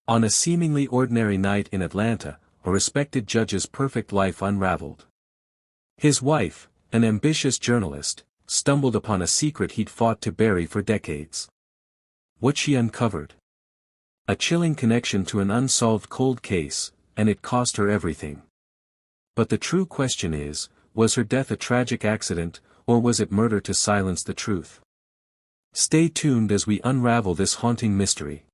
On a seemingly ordinary night in Atlanta, a respected judge's perfect life unraveled. His wife, an ambitious journalist, stumbled upon a secret he'd fought to bury for decades. What she uncovered? A chilling connection to an unsolved cold case, and it cost her everything. But the true question is, was her death a tragic accident, or was it murder to silence the truth? Stay tuned as we unravel this haunting mystery.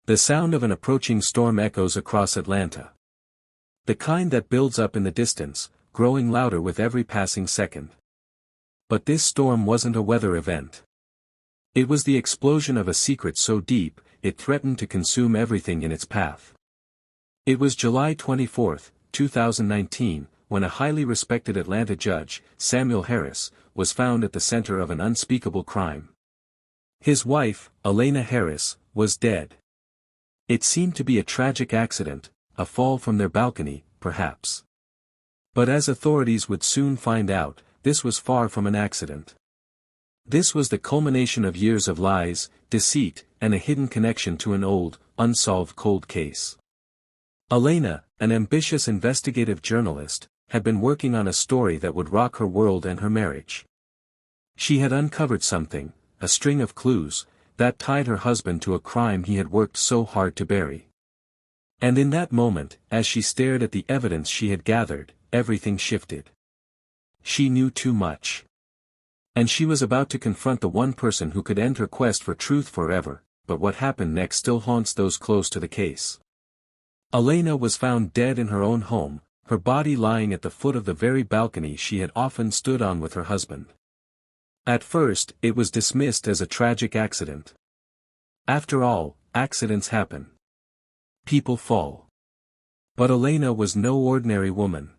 The sound of an approaching storm echoes across Atlanta. The kind that builds up in the distance, growing louder with every passing second. But this storm wasn't a weather event. It was the explosion of a secret so deep, it threatened to consume everything in its path. It was July 24, 2019, when a highly respected Atlanta judge, Samuel Harris, was found at the center of an unspeakable crime. His wife, Elena Harris, was dead. It seemed to be a tragic accident, a fall from their balcony, perhaps. But as authorities would soon find out, this was far from an accident. This was the culmination of years of lies, deceit, and a hidden connection to an old, unsolved cold case. Elena, an ambitious investigative journalist, had been working on a story that would rock her world and her marriage. She had uncovered something, a string of clues, that tied her husband to a crime he had worked so hard to bury. And in that moment, as she stared at the evidence she had gathered, everything shifted. She knew too much. And she was about to confront the one person who could end her quest for truth forever, but what happened next still haunts those close to the case. Elena was found dead in her own home, her body lying at the foot of the very balcony she had often stood on with her husband. At first, it was dismissed as a tragic accident. After all, accidents happen. People fall. But Elena was no ordinary woman.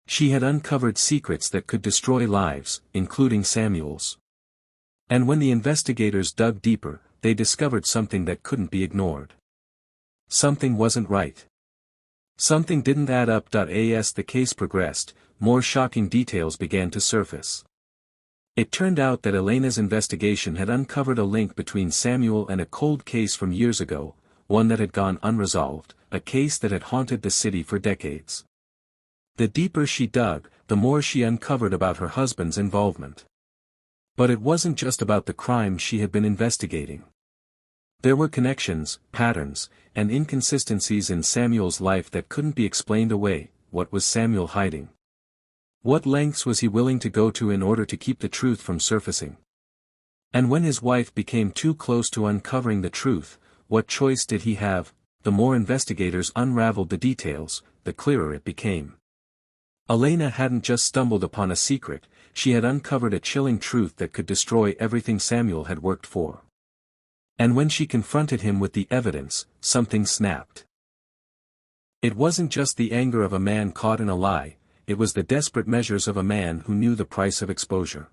She had uncovered secrets that could destroy lives, including Samuel's. And when the investigators dug deeper, they discovered something that couldn't be ignored. Something wasn't right. Something didn't add up. As the case progressed, more shocking details began to surface. It turned out that Elena's investigation had uncovered a link between Samuel and a cold case from years ago, one that had gone unresolved, a case that had haunted the city for decades. The deeper she dug, the more she uncovered about her husband's involvement. But it wasn't just about the crime she had been investigating. There were connections, patterns, and inconsistencies in Samuel's life that couldn't be explained away. What was Samuel hiding? What lengths was he willing to go to in order to keep the truth from surfacing? And when his wife became too close to uncovering the truth, what choice did he have? The more investigators unraveled the details, the clearer it became. Elena hadn't just stumbled upon a secret, she had uncovered a chilling truth that could destroy everything Samuel had worked for. And when she confronted him with the evidence, something snapped. It wasn't just the anger of a man caught in a lie, it was the desperate measures of a man who knew the price of exposure.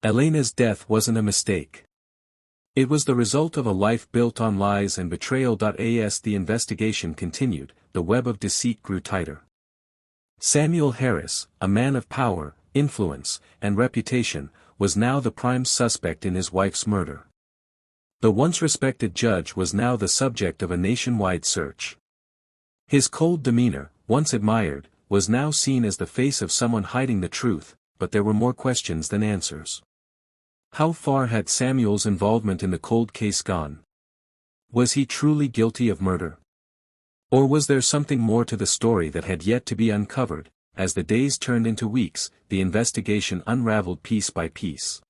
Elena's death wasn't a mistake. It was the result of a life built on lies and betrayal. As the investigation continued, the web of deceit grew tighter. Samuel Harris, a man of power, influence, and reputation, was now the prime suspect in his wife's murder. The once respected judge was now the subject of a nationwide search. His cold demeanor, once admired, was now seen as the face of someone hiding the truth, but there were more questions than answers. How far had Samuel's involvement in the cold case gone? Was he truly guilty of murder? Or was there something more to the story that had yet to be uncovered? As the days turned into weeks, the investigation unraveled piece by piece.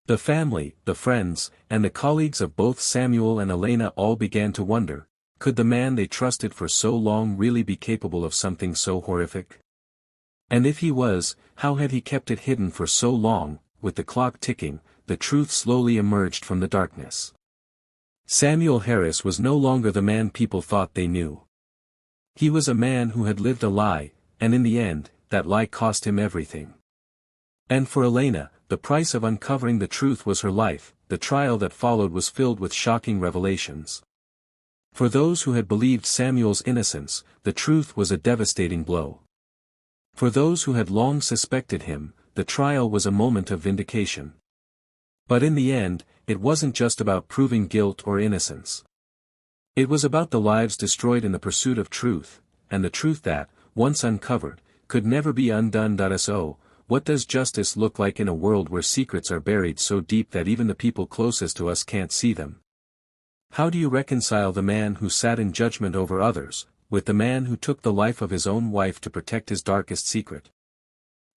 The family, the friends, and the colleagues of both Samuel and Elena all began to wonder, could the man they trusted for so long really be capable of something so horrific? And if he was, how had he kept it hidden for so long? With the clock ticking, the truth slowly emerged from the darkness. Samuel Harris was no longer the man people thought they knew. He was a man who had lived a lie, and in the end, that lie cost him everything. And for Elena, the price of uncovering the truth was her life. The trial that followed was filled with shocking revelations. For those who had believed Samuel's innocence, the truth was a devastating blow. For those who had long suspected him, the trial was a moment of vindication. But in the end, it wasn't just about proving guilt or innocence. It was about the lives destroyed in the pursuit of truth, and the truth that, once uncovered, could never be undone. So, what does justice look like in a world where secrets are buried so deep that even the people closest to us can't see them? How do you reconcile the man who sat in judgment over others, with the man who took the life of his own wife to protect his darkest secret?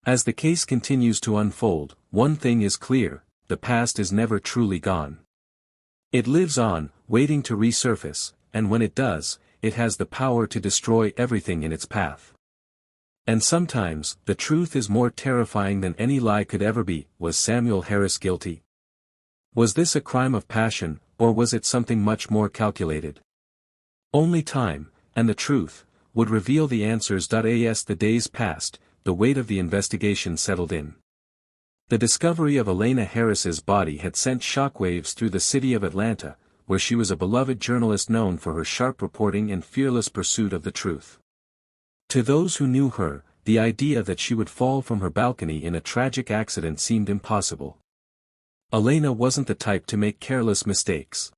As the case continues to unfold, one thing is clear: the past is never truly gone. It lives on, waiting to resurface, and when it does, it has the power to destroy everything in its path. And sometimes, the truth is more terrifying than any lie could ever be. Was Samuel Harris guilty? Was this a crime of passion, or was it something much more calculated? Only time, and the truth, would reveal the answers. As the days passed, the weight of the investigation settled in. The discovery of Elena Harris's body had sent shockwaves through the city of Atlanta, where she was a beloved journalist known for her sharp reporting and fearless pursuit of the truth. To those who knew her, the idea that she would fall from her balcony in a tragic accident seemed impossible. Elena wasn't the type to make careless mistakes.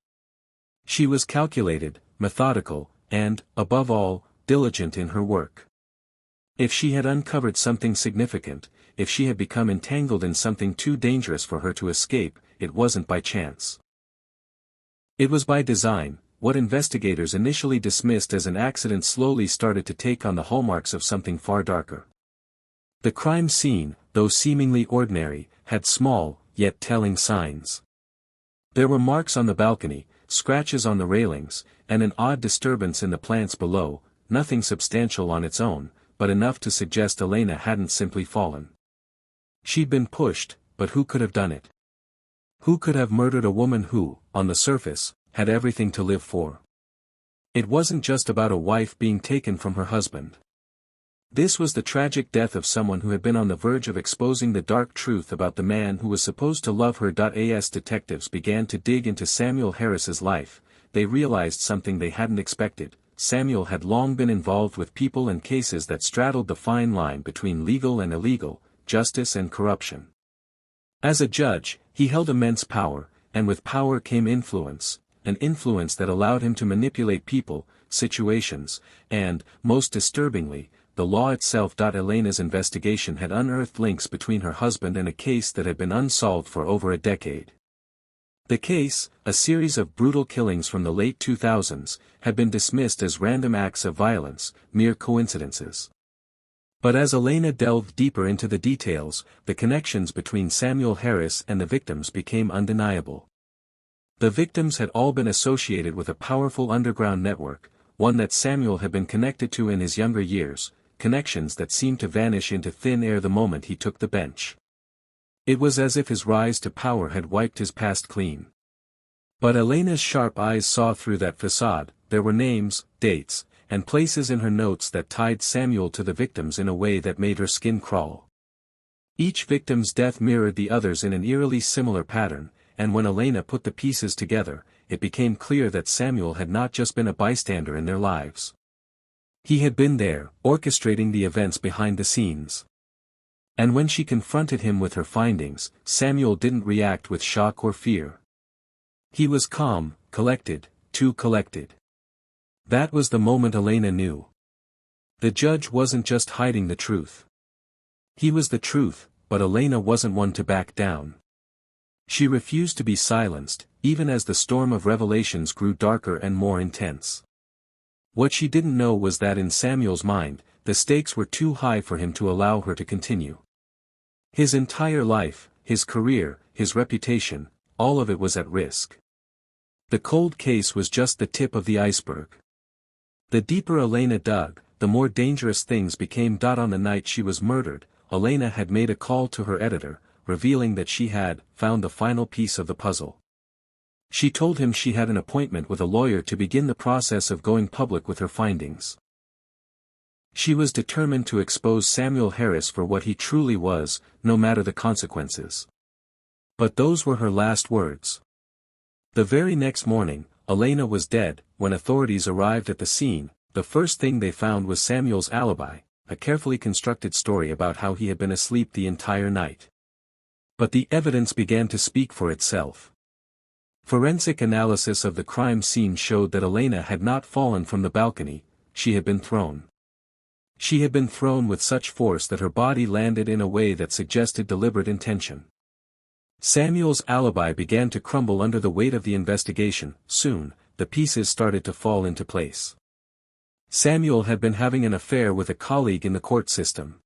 She was calculated, methodical, and, above all, diligent in her work. If she had uncovered something significant, if she had become entangled in something too dangerous for her to escape, it wasn't by chance. It was by design. What investigators initially dismissed as an accident slowly started to take on the hallmarks of something far darker. The crime scene, though seemingly ordinary, had small, yet telling signs. There were marks on the balcony, scratches on the railings, and an odd disturbance in the plants below, nothing substantial on its own, but enough to suggest Elena hadn't simply fallen. She'd been pushed, but who could have done it? Who could have murdered a woman who, on the surface, had everything to live for? It wasn't just about a wife being taken from her husband. This was the tragic death of someone who had been on the verge of exposing the dark truth about the man who was supposed to love her. As detectives began to dig into Samuel Harris's life, they realized something they hadn't expected. Samuel had long been involved with people and cases that straddled the fine line between legal and illegal, justice and corruption. As a judge, he held immense power, and with power came influence, an influence that allowed him to manipulate people, situations, and, most disturbingly, the law itself. Elena's investigation had unearthed links between her husband and a case that had been unsolved for over a decade. The case, a series of brutal killings from the late 2000s, had been dismissed as random acts of violence, mere coincidences. But as Elena delved deeper into the details, the connections between Samuel Harris and the victims became undeniable. The victims had all been associated with a powerful underground network, one that Samuel had been connected to in his younger years, connections that seemed to vanish into thin air the moment he took the bench. It was as if his rise to power had wiped his past clean. But Elena's sharp eyes saw through that facade. There were names, dates, and places in her notes that tied Samuel to the victims in a way that made her skin crawl. Each victim's death mirrored the others in an eerily similar pattern, and when Elena put the pieces together, it became clear that Samuel had not just been a bystander in their lives. He had been there, orchestrating the events behind the scenes. And when she confronted him with her findings, Samuel didn't react with shock or fear. He was calm, collected, too collected. That was the moment Elena knew. The judge wasn't just hiding the truth. He was the truth, but Elena wasn't one to back down. She refused to be silenced, even as the storm of revelations grew darker and more intense. What she didn't know was that in Samuel's mind, the stakes were too high for him to allow her to continue. His entire life, his career, his reputation, all of it was at risk. The cold case was just the tip of the iceberg. The deeper Elena dug, the more dangerous things became. On the night she was murdered, Elena had made a call to her editor, revealing that she had found the final piece of the puzzle. She told him she had an appointment with a lawyer to begin the process of going public with her findings. She was determined to expose Samuel Harris for what he truly was, no matter the consequences. But those were her last words. The very next morning, Elena was dead. When authorities arrived at the scene, the first thing they found was Samuel's alibi, a carefully constructed story about how he had been asleep the entire night. But the evidence began to speak for itself. Forensic analysis of the crime scene showed that Elena had not fallen from the balcony, she had been thrown. She had been thrown with such force that her body landed in a way that suggested deliberate intention. Samuel's alibi began to crumble under the weight of the investigation. Soon, the pieces started to fall into place. Samuel had been having an affair with a colleague in the court system.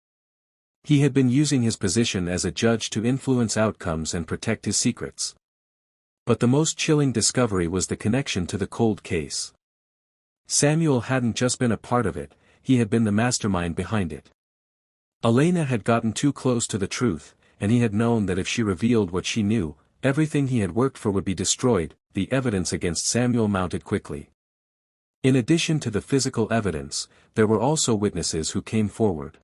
He had been using his position as a judge to influence outcomes and protect his secrets. But the most chilling discovery was the connection to the cold case. Samuel hadn't just been a part of it, he had been the mastermind behind it. Elena had gotten too close to the truth, and he had known that if she revealed what she knew, everything he had worked for would be destroyed. The evidence against Samuel mounted quickly. In addition to the physical evidence, there were also witnesses who came forward.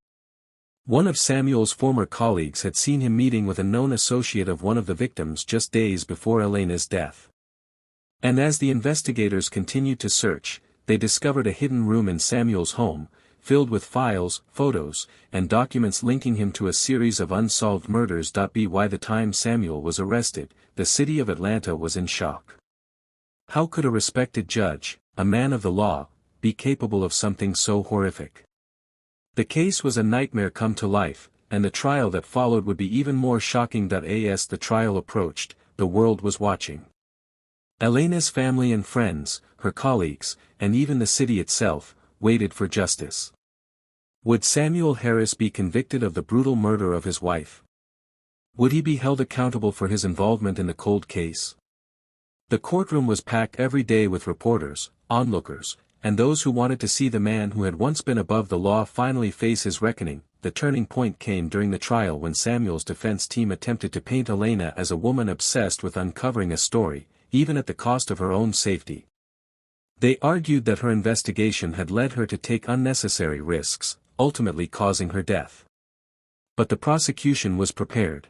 One of Samuel's former colleagues had seen him meeting with a known associate of one of the victims just days before Elena's death. And as the investigators continued to search, they discovered a hidden room in Samuel's home, filled with files, photos, and documents linking him to a series of unsolved murders. By the time Samuel was arrested, the city of Atlanta was in shock. How could a respected judge, a man of the law, be capable of something so horrific? The case was a nightmare come to life, and the trial that followed would be even more shocking. As the trial approached, the world was watching. Elena's family and friends, her colleagues, and even the city itself, waited for justice. Would Samuel Harris be convicted of the brutal murder of his wife? Would he be held accountable for his involvement in the cold case? The courtroom was packed every day with reporters, onlookers, and those who wanted to see the man who had once been above the law finally face his reckoning. The turning point came during the trial when Samuel's defense team attempted to paint Elena as a woman obsessed with uncovering a story, even at the cost of her own safety. They argued that her investigation had led her to take unnecessary risks, ultimately causing her death. But the prosecution was prepared.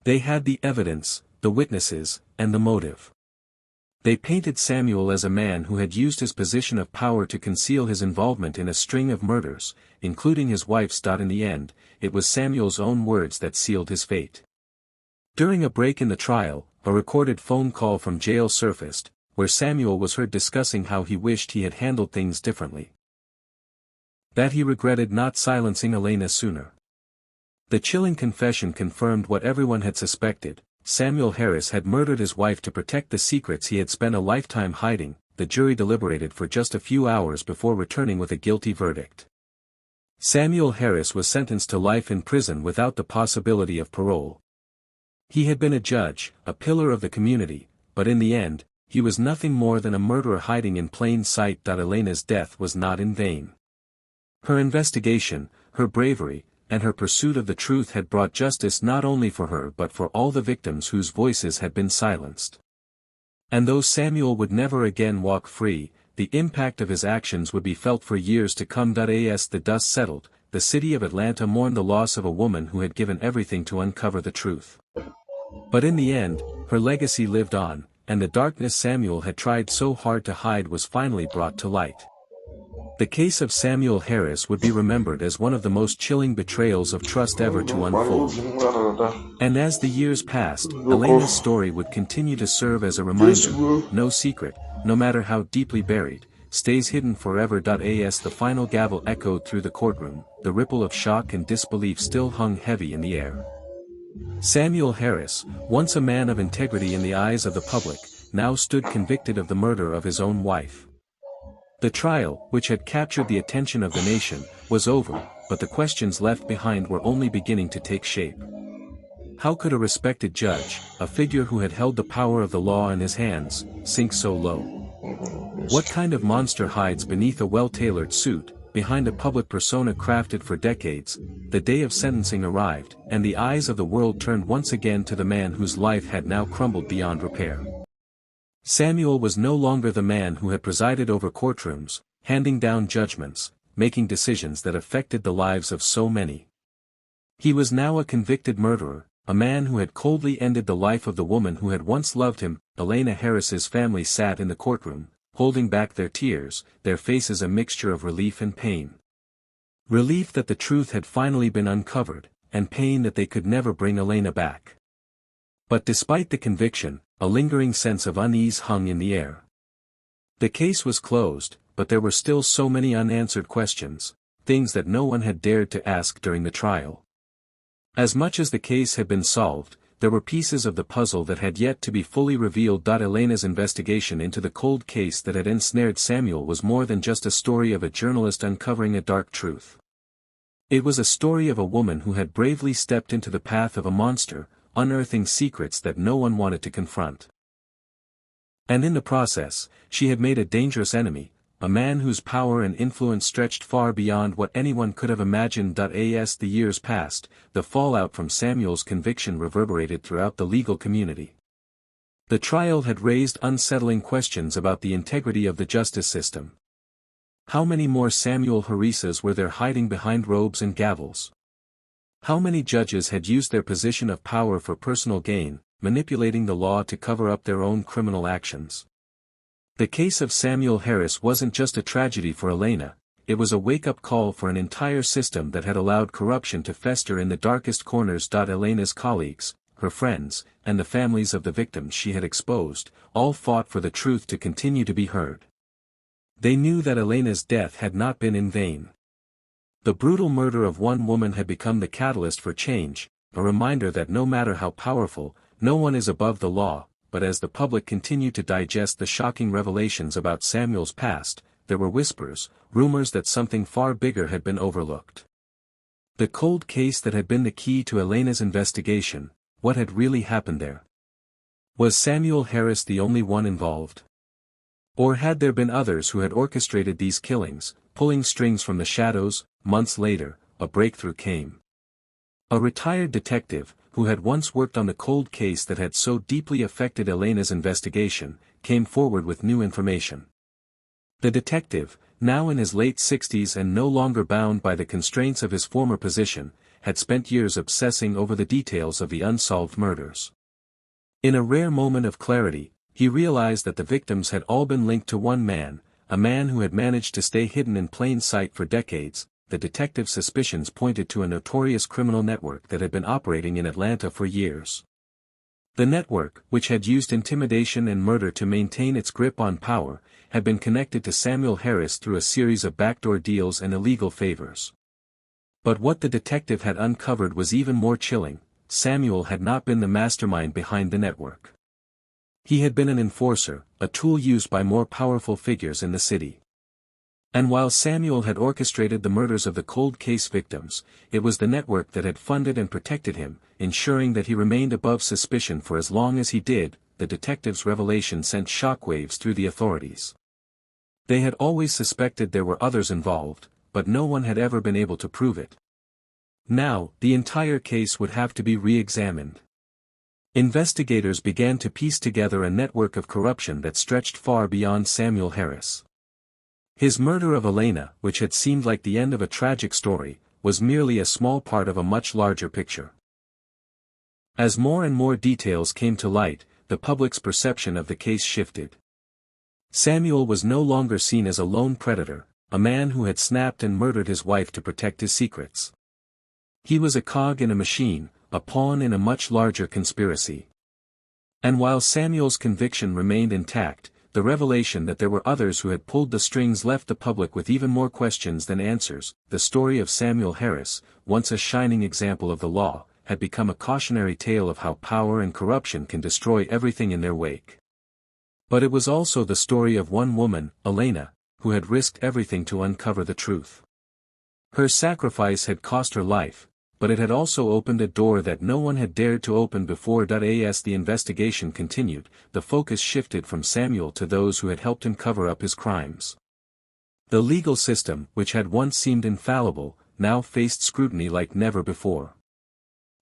They had the evidence, the witnesses, and the motive. They painted Samuel as a man who had used his position of power to conceal his involvement in a string of murders, including his wife's. In the end, it was Samuel's own words that sealed his fate. During a break in the trial, a recorded phone call from jail surfaced, where Samuel was heard discussing how he wished he had handled things differently. That he regretted not silencing Elena sooner. The chilling confession confirmed what everyone had suspected. Samuel Harris had murdered his wife to protect the secrets he had spent a lifetime hiding. The jury deliberated for just a few hours before returning with a guilty verdict. Samuel Harris was sentenced to life in prison without the possibility of parole. He had been a judge, a pillar of the community, but in the end, he was nothing more than a murderer hiding in plain sight. Elena's death was not in vain. Her investigation, her bravery, and her pursuit of the truth had brought justice not only for her but for all the victims whose voices had been silenced. And though Samuel would never again walk free, the impact of his actions would be felt for years to come. As the dust settled, the city of Atlanta mourned the loss of a woman who had given everything to uncover the truth. But in the end, her legacy lived on, and the darkness Samuel had tried so hard to hide was finally brought to light. The case of Samuel Harris would be remembered as one of the most chilling betrayals of trust ever to unfold. And as the years passed, Elena's story would continue to serve as a reminder: no secret, no matter how deeply buried, stays hidden forever. As the final gavel echoed through the courtroom, the ripple of shock and disbelief still hung heavy in the air. Samuel Harris, once a man of integrity in the eyes of the public, now stood convicted of the murder of his own wife. The trial, which had captured the attention of the nation, was over, but the questions left behind were only beginning to take shape. How could a respected judge, a figure who had held the power of the law in his hands, sink so low? What kind of monster hides beneath a well-tailored suit, behind a public persona crafted for decades? The day of sentencing arrived, and the eyes of the world turned once again to the man whose life had now crumbled beyond repair. Samuel was no longer the man who had presided over courtrooms, handing down judgments, making decisions that affected the lives of so many. He was now a convicted murderer, a man who had coldly ended the life of the woman who had once loved him. Elena Harris's family sat in the courtroom, holding back their tears, their faces a mixture of relief and pain. Relief that the truth had finally been uncovered, and pain that they could never bring Elena back. But despite the conviction, a lingering sense of unease hung in the air. The case was closed, but there were still so many unanswered questions, things that no one had dared to ask during the trial. As much as the case had been solved, there were pieces of the puzzle that had yet to be fully revealed. Elena's investigation into the cold case that had ensnared Samuel was more than just a story of a journalist uncovering a dark truth. It was a story of a woman who had bravely stepped into the path of a monster, unearthing secrets that no one wanted to confront. And in the process, she had made a dangerous enemy, a man whose power and influence stretched far beyond what anyone could have imagined. As the years passed, the fallout from Samuel's conviction reverberated throughout the legal community. The trial had raised unsettling questions about the integrity of the justice system. How many more Samuel Harris's were there hiding behind robes and gavels? How many judges had used their position of power for personal gain, manipulating the law to cover up their own criminal actions? The case of Samuel Harris wasn't just a tragedy for Elena, it was a wake-up call for an entire system that had allowed corruption to fester in the darkest corners. Elena's colleagues, her friends, and the families of the victims she had exposed, all fought for the truth to continue to be heard. They knew that Elena's death had not been in vain. The brutal murder of one woman had become the catalyst for change, a reminder that no matter how powerful, no one is above the law. But as the public continued to digest the shocking revelations about Samuel's past, there were whispers, rumors that something far bigger had been overlooked. The cold case that had been the key to Elena's investigation, what had really happened there? Was Samuel Harris the only one involved? Or had there been others who had orchestrated these killings, pulling strings from the shadows? Months later, a breakthrough came. A retired detective, who had once worked on the cold case that had so deeply affected Elena's investigation, came forward with new information. The detective, now in his late 60s and no longer bound by the constraints of his former position, had spent years obsessing over the details of the unsolved murders. In a rare moment of clarity, he realized that the victims had all been linked to one man, a man who had managed to stay hidden in plain sight for decades. The detective's suspicions pointed to a notorious criminal network that had been operating in Atlanta for years. The network, which had used intimidation and murder to maintain its grip on power, had been connected to Samuel Harris through a series of backdoor deals and illegal favors. But what the detective had uncovered was even more chilling. Samuel had not been the mastermind behind the network. He had been an enforcer, a tool used by more powerful figures in the city. And while Samuel had orchestrated the murders of the cold case victims, it was the network that had funded and protected him, ensuring that he remained above suspicion for as long as he did. The detective's revelation sent shockwaves through the authorities. They had always suspected there were others involved, but no one had ever been able to prove it. Now, the entire case would have to be re-examined. Investigators began to piece together a network of corruption that stretched far beyond Samuel Harris. His murder of Elena, which had seemed like the end of a tragic story, was merely a small part of a much larger picture. As more and more details came to light, the public's perception of the case shifted. Samuel was no longer seen as a lone predator, a man who had snapped and murdered his wife to protect his secrets. He was a cog in a machine, a pawn in a much larger conspiracy. And while Samuel's conviction remained intact, the revelation that there were others who had pulled the strings left the public with even more questions than answers. The story of Samuel Harris, once a shining example of the law, had become a cautionary tale of how power and corruption can destroy everything in their wake. But it was also the story of one woman, Elena, who had risked everything to uncover the truth. Her sacrifice had cost her life, but it had also opened a door that no one had dared to open before. As the investigation continued, the focus shifted from Samuel to those who had helped him cover up his crimes. The legal system, which had once seemed infallible, now faced scrutiny like never before.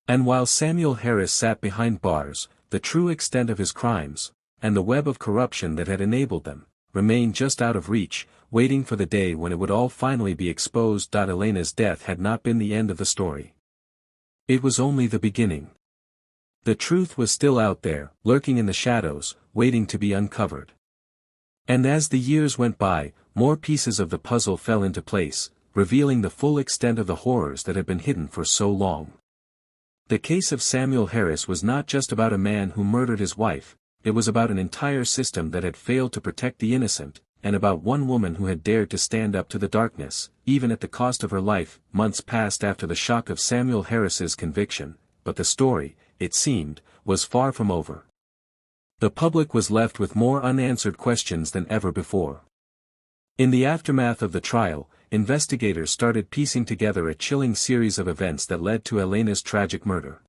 And while Samuel Harris sat behind bars, the true extent of his crimes, and the web of corruption that had enabled them, remained just out of reach, waiting for the day when it would all finally be exposed. Elena's death had not been the end of the story. It was only the beginning. The truth was still out there, lurking in the shadows, waiting to be uncovered. And as the years went by, more pieces of the puzzle fell into place, revealing the full extent of the horrors that had been hidden for so long. The case of Samuel Harris was not just about a man who murdered his wife, it was about an entire system that had failed to protect the innocent, and about one woman who had dared to stand up to the darkness, even at the cost of her life. Months passed after the shock of Samuel Harris's conviction, but the story, it seemed, was far from over. The public was left with more unanswered questions than ever before. In the aftermath of the trial, investigators started piecing together a chilling series of events that led to Elena's tragic murder.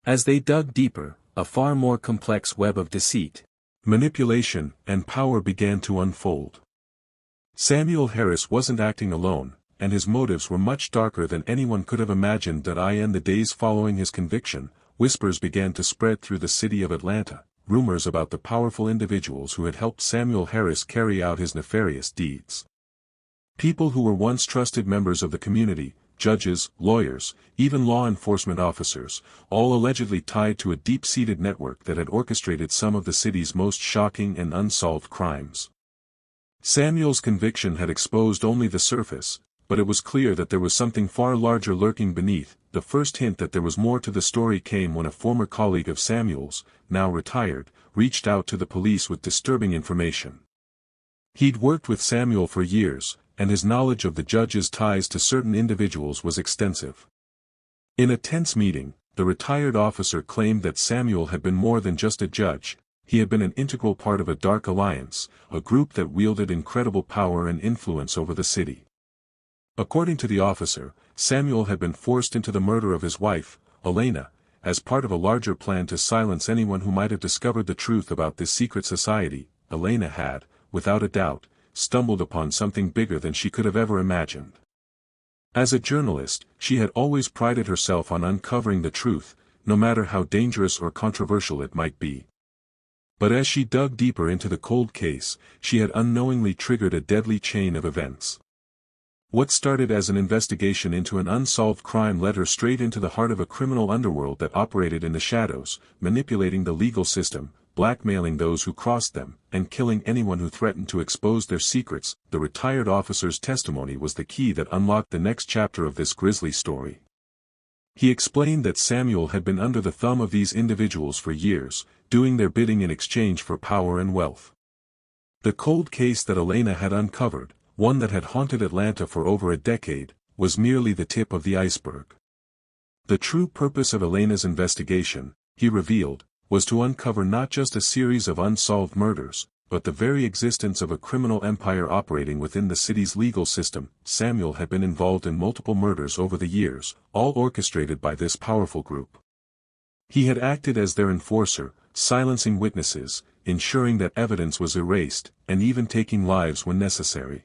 As they dug deeper, a far more complex web of deceit, manipulation, and power began to unfold. Samuel Harris wasn't acting alone, and his motives were much darker than anyone could have imagined. In the days following his conviction, whispers began to spread through the city of Atlanta, rumors about the powerful individuals who had helped Samuel Harris carry out his nefarious deeds. People who were once trusted members of the community, judges, lawyers, even law enforcement officers, all allegedly tied to a deep-seated network that had orchestrated some of the city's most shocking and unsolved crimes. Samuel's conviction had exposed only the surface, but it was clear that there was something far larger lurking beneath. The first hint that there was more to the story came when a former colleague of Samuel's, now retired, reached out to the police with disturbing information. He'd worked with Samuel for years, and his knowledge of the judge's ties to certain individuals was extensive. In a tense meeting, the retired officer claimed that Samuel had been more than just a judge. He had been an integral part of a dark alliance, a group that wielded incredible power and influence over the city. According to the officer, Samuel had been forced into the murder of his wife, Elena, as part of a larger plan to silence anyone who might have discovered the truth about this secret society. Elena had, without a doubt, stumbled upon something bigger than she could have ever imagined. As a journalist, she had always prided herself on uncovering the truth, no matter how dangerous or controversial it might be. But as she dug deeper into the cold case, she had unknowingly triggered a deadly chain of events. What started as an investigation into an unsolved crime led her straight into the heart of a criminal underworld that operated in the shadows, manipulating the legal system, blackmailing those who crossed them, and killing anyone who threatened to expose their secrets. The retired officer's testimony was the key that unlocked the next chapter of this grisly story. He explained that Samuel had been under the thumb of these individuals for years, doing their bidding in exchange for power and wealth. The cold case that Elena had uncovered, one that had haunted Atlanta for over a decade, was merely the tip of the iceberg. The true purpose of Elena's investigation, he revealed, was to uncover not just a series of unsolved murders, but the very existence of a criminal empire operating within the city's legal system. Samuel had been involved in multiple murders over the years, all orchestrated by this powerful group. He had acted as their enforcer, silencing witnesses, ensuring that evidence was erased, and even taking lives when necessary.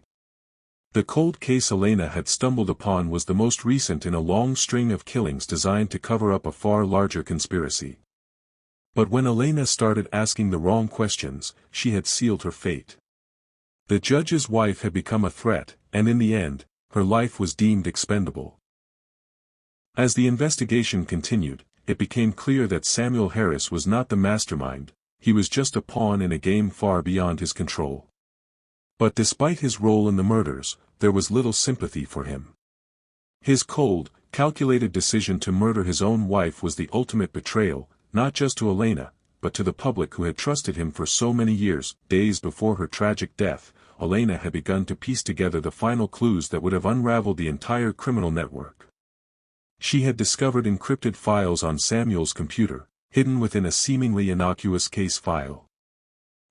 The cold case Elena had stumbled upon was the most recent in a long string of killings designed to cover up a far larger conspiracy. But when Elena started asking the wrong questions, she had sealed her fate. The judge's wife had become a threat, and in the end, her life was deemed expendable. As the investigation continued, it became clear that Samuel Harris was not the mastermind. He was just a pawn in a game far beyond his control. But despite his role in the murders, there was little sympathy for him. His cold, calculated decision to murder his own wife was the ultimate betrayal, not just to Elena, but to the public who had trusted him for so many years. Days before her tragic death, Elena had begun to piece together the final clues that would have unraveled the entire criminal network. She had discovered encrypted files on Samuel's computer, hidden within a seemingly innocuous case file.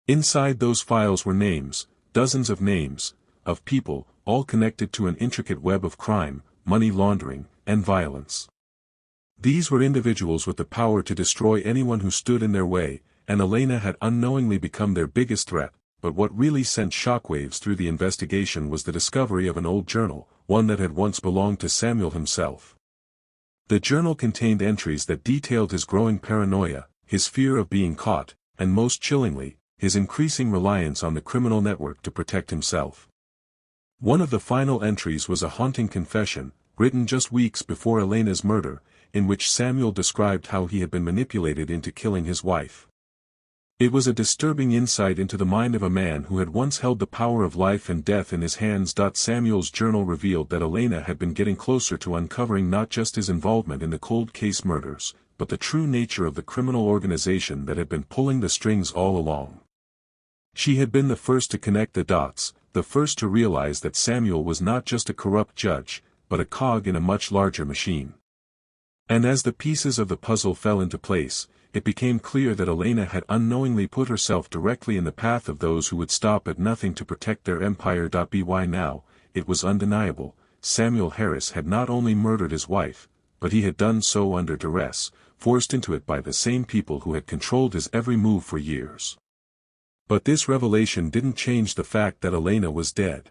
Inside those files were names, dozens of names, of people, all connected to an intricate web of crime, money laundering, and violence. These were individuals with the power to destroy anyone who stood in their way, and Elena had unknowingly become their biggest threat. But what really sent shockwaves through the investigation was the discovery of an old journal, one that had once belonged to Samuel himself. The journal contained entries that detailed his growing paranoia, his fear of being caught, and most chillingly, his increasing reliance on the criminal network to protect himself. One of the final entries was a haunting confession, written just weeks before Elena's murder, in which Samuel described how he had been manipulated into killing his wife. It was a disturbing insight into the mind of a man who had once held the power of life and death in his hands. Samuel's journal revealed that Elena had been getting closer to uncovering not just his involvement in the cold case murders, but the true nature of the criminal organization that had been pulling the strings all along. She had been the first to connect the dots, the first to realize that Samuel was not just a corrupt judge, but a cog in a much larger machine. And as the pieces of the puzzle fell into place, it became clear that Elena had unknowingly put herself directly in the path of those who would stop at nothing to protect their empire. By now, it was undeniable, Samuel Harris had not only murdered his wife, but he had done so under duress, forced into it by the same people who had controlled his every move for years. But this revelation didn't change the fact that Elena was dead.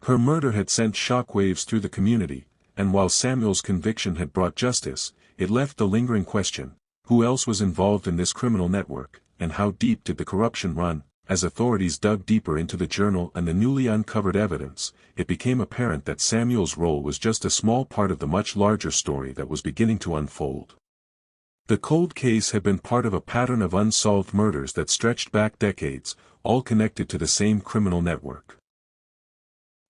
Her murder had sent shockwaves through the community, and while Samuel's conviction had brought justice, it left the lingering question: who else was involved in this criminal network, and how deep did the corruption run? As authorities dug deeper into the journal and the newly uncovered evidence, it became apparent that Samuel's role was just a small part of the much larger story that was beginning to unfold. The cold case had been part of a pattern of unsolved murders that stretched back decades, all connected to the same criminal network.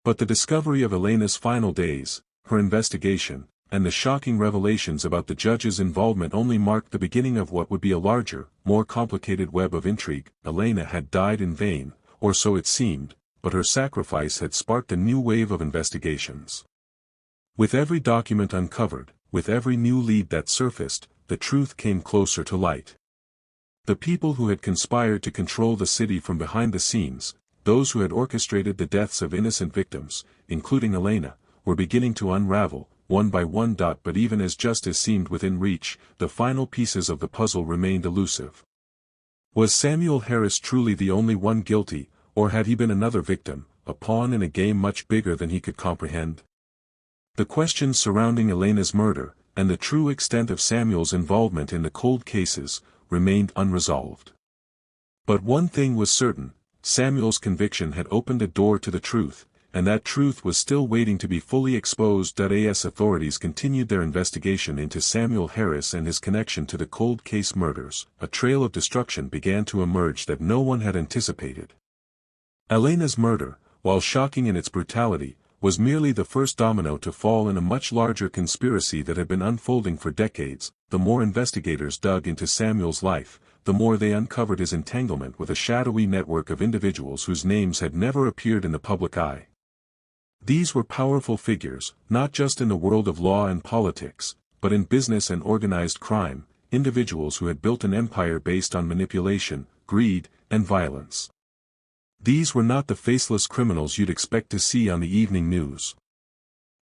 But the discovery of Elena's final days, her investigation, and the shocking revelations about the judge's involvement only marked the beginning of what would be a larger, more complicated web of intrigue. Elena had died in vain, or so it seemed, but her sacrifice had sparked a new wave of investigations. With every document uncovered, with every new lead that surfaced, the truth came closer to light. The people who had conspired to control the city from behind the scenes, those who had orchestrated the deaths of innocent victims, including Elena, were beginning to unravel, one by one. But even as justice seemed within reach, the final pieces of the puzzle remained elusive. Was Samuel Harris truly the only one guilty, or had he been another victim, a pawn in a game much bigger than he could comprehend? The questions surrounding Elena's murder, and the true extent of Samuel's involvement in the cold cases, remained unresolved. But one thing was certain: Samuel's conviction had opened a door to the truth, and that truth was still waiting to be fully exposed. As authorities continued their investigation into Samuel Harris and his connection to the cold case murders, a trail of destruction began to emerge that no one had anticipated. Elena's murder, while shocking in its brutality, was merely the first domino to fall in a much larger conspiracy that had been unfolding for decades. The more investigators dug into Samuel's life, the more they uncovered his entanglement with a shadowy network of individuals whose names had never appeared in the public eye. These were powerful figures, not just in the world of law and politics, but in business and organized crime, individuals who had built an empire based on manipulation, greed, and violence. These were not the faceless criminals you'd expect to see on the evening news.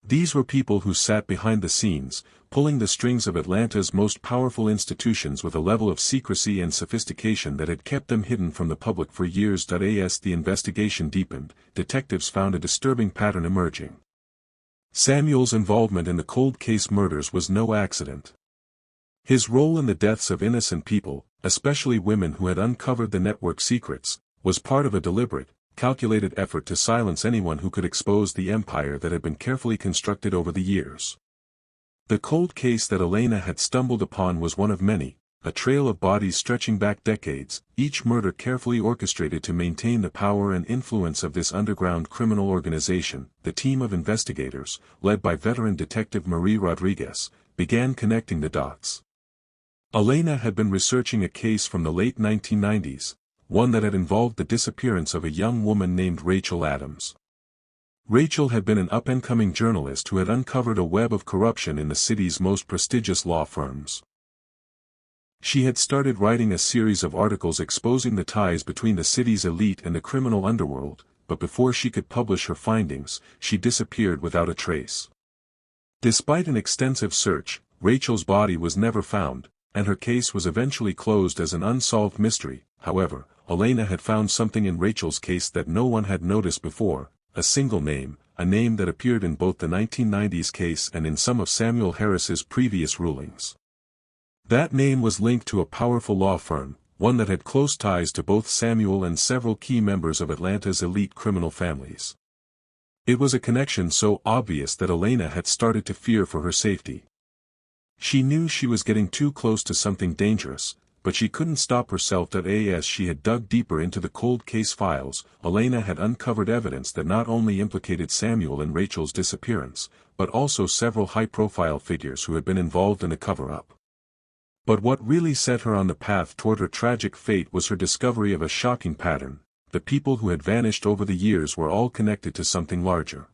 These were people who sat behind the scenes, pulling the strings of Atlanta's most powerful institutions with a level of secrecy and sophistication that had kept them hidden from the public for years. As the investigation deepened, detectives found a disturbing pattern emerging. Samuel's involvement in the cold case murders was no accident. His role in the deaths of innocent people, especially women who had uncovered the network's secrets, was part of a deliberate, calculated effort to silence anyone who could expose the empire that had been carefully constructed over the years. The cold case that Elena had stumbled upon was one of many, a trail of bodies stretching back decades, each murder carefully orchestrated to maintain the power and influence of this underground criminal organization. The team of investigators, led by veteran detective Marie Rodriguez, began connecting the dots. Elena had been researching a case from the late 1990s, one that had involved the disappearance of a young woman named Rachel Adams. Rachel had been an up-and-coming journalist who had uncovered a web of corruption in the city's most prestigious law firms. She had started writing a series of articles exposing the ties between the city's elite and the criminal underworld, but before she could publish her findings, she disappeared without a trace. Despite an extensive search, Rachel's body was never found, and her case was eventually closed as an unsolved mystery. However, Elena had found something in Rachel's case that no one had noticed before: a single name, a name that appeared in both the 1990s case and in some of Samuel Harris's previous rulings. That name was linked to a powerful law firm, one that had close ties to both Samuel and several key members of Atlanta's elite criminal families. It was a connection so obvious that Elena had started to fear for her safety. She knew she was getting too close to something dangerous, but she couldn't stop herself. As she had dug deeper into the cold case files, Elena had uncovered evidence that not only implicated Samuel in Rachel's disappearance, but also several high-profile figures who had been involved in the cover-up. But what really set her on the path toward her tragic fate was her discovery of a shocking pattern. The people who had vanished over the years were all connected to something larger.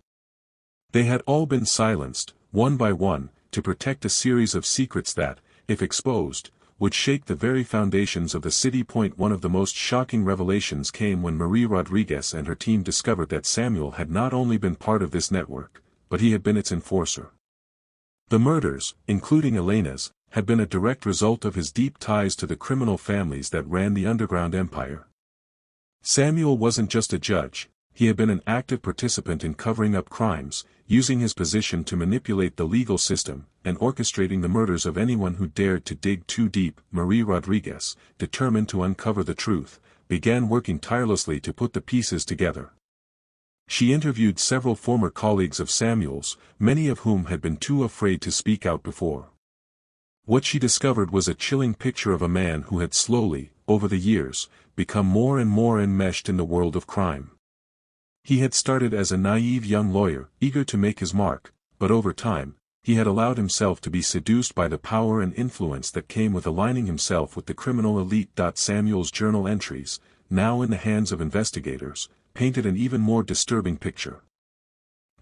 They had all been silenced, one by one, to protect a series of secrets that, if exposed, would shake the very foundations of the city. One of the most shocking revelations came when Marie Rodriguez and her team discovered that Samuel had not only been part of this network, but he had been its enforcer. The murders, including Elena's, had been a direct result of his deep ties to the criminal families that ran the underground empire. Samuel wasn't just a judge, he had been an active participant in covering up crimes, using his position to manipulate the legal system, and orchestrating the murders of anyone who dared to dig too deep. Marie Rodriguez, determined to uncover the truth, began working tirelessly to put the pieces together. She interviewed several former colleagues of Samuel's, many of whom had been too afraid to speak out before. What she discovered was a chilling picture of a man who had slowly, over the years, become more and more enmeshed in the world of crime. He had started as a naive young lawyer, eager to make his mark, but over time, he had allowed himself to be seduced by the power and influence that came with aligning himself with the criminal elite. Samuel's journal entries, now in the hands of investigators, painted an even more disturbing picture.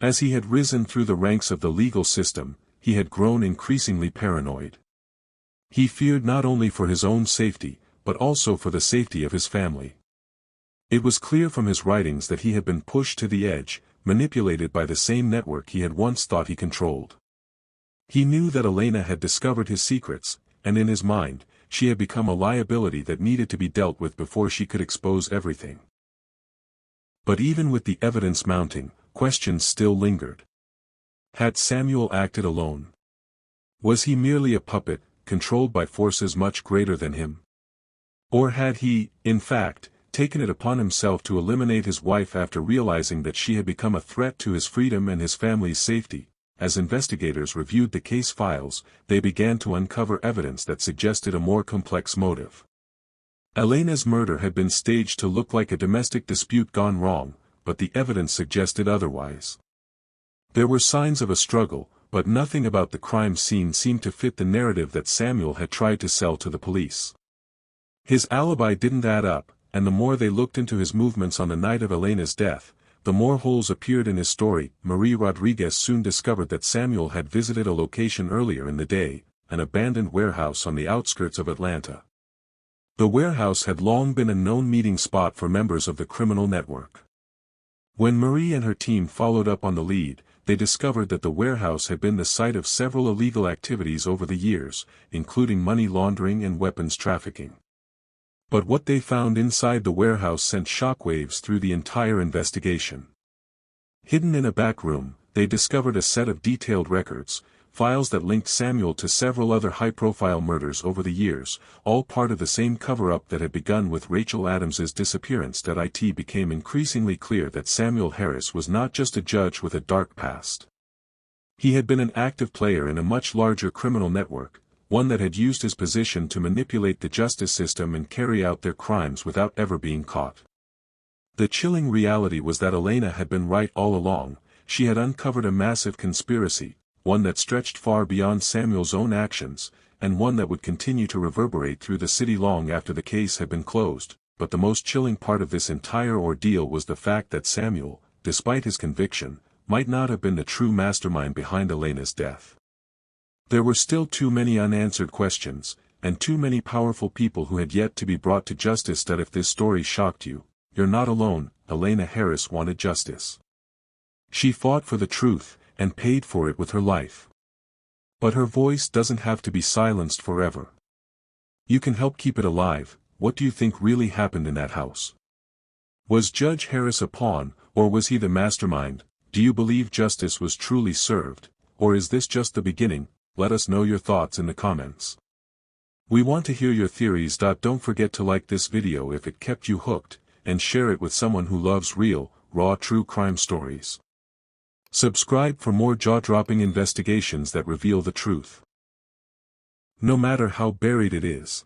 As he had risen through the ranks of the legal system, he had grown increasingly paranoid. He feared not only for his own safety, but also for the safety of his family. It was clear from his writings that he had been pushed to the edge, manipulated by the same network he had once thought he controlled. He knew that Elena had discovered his secrets, and in his mind, she had become a liability that needed to be dealt with before she could expose everything. But even with the evidence mounting, questions still lingered. Had Samuel acted alone? Was he merely a puppet, controlled by forces much greater than him? Or had he, in fact, taken it upon himself to eliminate his wife after realizing that she had become a threat to his freedom and his family's safety? As investigators reviewed the case files, they began to uncover evidence that suggested a more complex motive. Elena's murder had been staged to look like a domestic dispute gone wrong, but the evidence suggested otherwise. There were signs of a struggle, but nothing about the crime scene seemed to fit the narrative that Samuel had tried to sell to the police. His alibi didn't add up, and the more they looked into his movements on the night of Elena's death, the more holes appeared in his story. Marie Rodriguez soon discovered that Samuel had visited a location earlier in the day, an abandoned warehouse on the outskirts of Atlanta. The warehouse had long been a known meeting spot for members of the criminal network. When Marie and her team followed up on the lead, they discovered that the warehouse had been the site of several illegal activities over the years, including money laundering and weapons trafficking. But what they found inside the warehouse sent shockwaves through the entire investigation. Hidden in a back room, they discovered a set of detailed records, files that linked Samuel to several other high-profile murders over the years, all part of the same cover-up that had begun with Rachel Adams's disappearance. It became increasingly clear that Samuel Harris was not just a judge with a dark past. He had been an active player in a much larger criminal network, one that had used his position to manipulate the justice system and carry out their crimes without ever being caught. The chilling reality was that Elena had been right all along. She had uncovered a massive conspiracy, one that stretched far beyond Samuel's own actions, and one that would continue to reverberate through the city long after the case had been closed. But the most chilling part of this entire ordeal was the fact that Samuel, despite his conviction, might not have been the true mastermind behind Elena's death. There were still too many unanswered questions, and too many powerful people who had yet to be brought to justice. If this story shocked you, you're not alone. Elena Harris wanted justice. She fought for the truth, and paid for it with her life. But her voice doesn't have to be silenced forever. You can help keep it alive. What do you think really happened in that house? Was Judge Harris a pawn, or was he the mastermind? Do you believe justice was truly served, or is this just the beginning? Let us know your thoughts in the comments. We want to hear your theories. Don't forget to like this video if it kept you hooked, and share it with someone who loves real, raw true crime stories. Subscribe for more jaw-dropping investigations that reveal the truth. No matter how buried it is.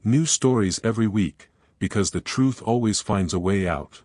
New stories every week, because the truth always finds a way out.